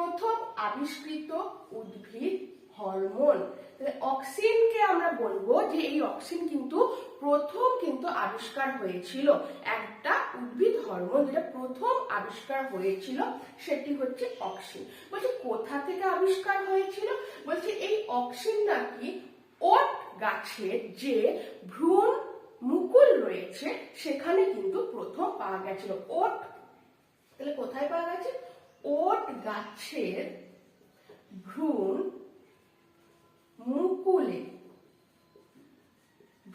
প্রথম আবিষ্কৃত উদ্ভিদ হরমোন। তাহলে অক্সিনকে আমরা বলবো যে এই অক্সিন কিন্তু প্রথম আবিষ্কার হয়েছিল, একটা উদ্ভিদ হরমোন যেটা প্রথম আবিষ্কার হয়েছিল সেটি হচ্ছে অক্সিন। বলছে কোথা থেকে আবিষ্কার হয়েছিল? বলছে এই অক্সিন নাকি ওট গাছের যে ভ্রূণ মুকুল রয়েছে সেখানে কিন্তু প্রথম পাওয়া গেছিল। ওট, তাহলে কোথায় পাওয়া গেছে? ওট গাছের ভ্রূণ মুকুলে,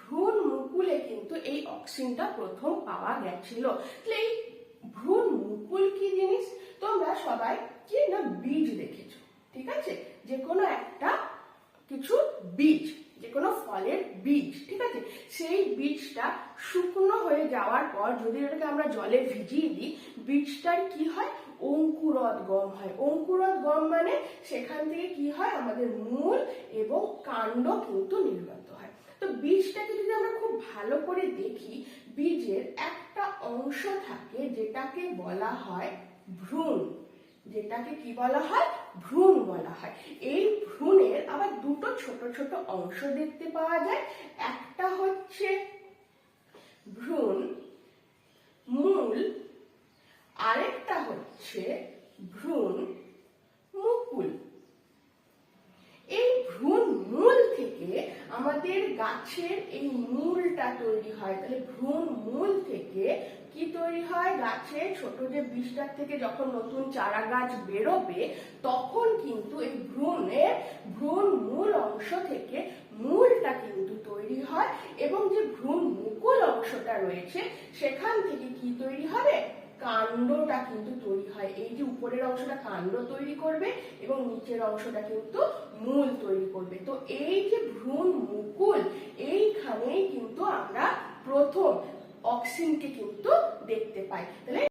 ভ্রূণ মুকুলে কিন্তু এই অক্সিনটা প্রথম পাওয়া গেছিল। তাহলে এই ভ্রূণ মুকুল কি জিনিস? তোমরা সবাই কি না বীজ দেখেছো, ঠিক আছে? যে কোনো একটা কিছু বীজ, যে কোনো ফলের বীজ, ঠিক আছে? সেই বীজটা শুকনো হয়ে যাওয়ার পর যদি এটাকে আমরা জলে ভিজিয়ে দিই, বীজটার কি হয়? অঙ্কুরোদ্গম হয়। অঙ্কুরোদ্গম মানে সেখান থেকে কি হয়? আমাদের মূল এবং কাণ্ড কিন্তু নির্গত হয়। তো বীজটাকে যদি আমরা খুব ভালো করে দেখি, বীজের একটা অংশ থাকে যেটাকে বলা হয় ভ্রূণ। যেটাকে কি বলা হয়? ভ্রূণ বলা হয়। এই ভ্রূণের আবার দুটো ছোট ছোট অংশ দেখতে পাওয়া যায়। একটা হচ্ছে ভ্রূণ মূল, আরেকটা হচ্ছে ভ্রূণ মুকুল। এই ভ্রূণ মূল থেকে আমাদের গাছের এই মূলটা তৈরি হয়। তাহলে ভ্রূণ মূল থেকে কি তৈরি হয়? গাছের ছোট যে বীজটার থেকে যখন নতুন চারা গাছ বেরোবে তখন কিন্তু এই ভ্রূণ মূল অংশ থেকে মূলটা কিন্তু তৈরি হয়, এবং যে ভ্রূণ মুকুল অংশটা রয়েছে সেখান থেকে কি তৈরি হবে? কাণ্ডটা কিন্তু তৈরি হয়। এই যে উপরের অংশটা কাণ্ড তৈরি করবে এবং নিচের অংশটা কিন্তু মূল তৈরি করবে। তো এই যে ভ্রূণ মুকুল, এইখানেই কিন্তু আমরা প্রথম অক্সিনকে কিন্তু দেখতে পাই। তাহলে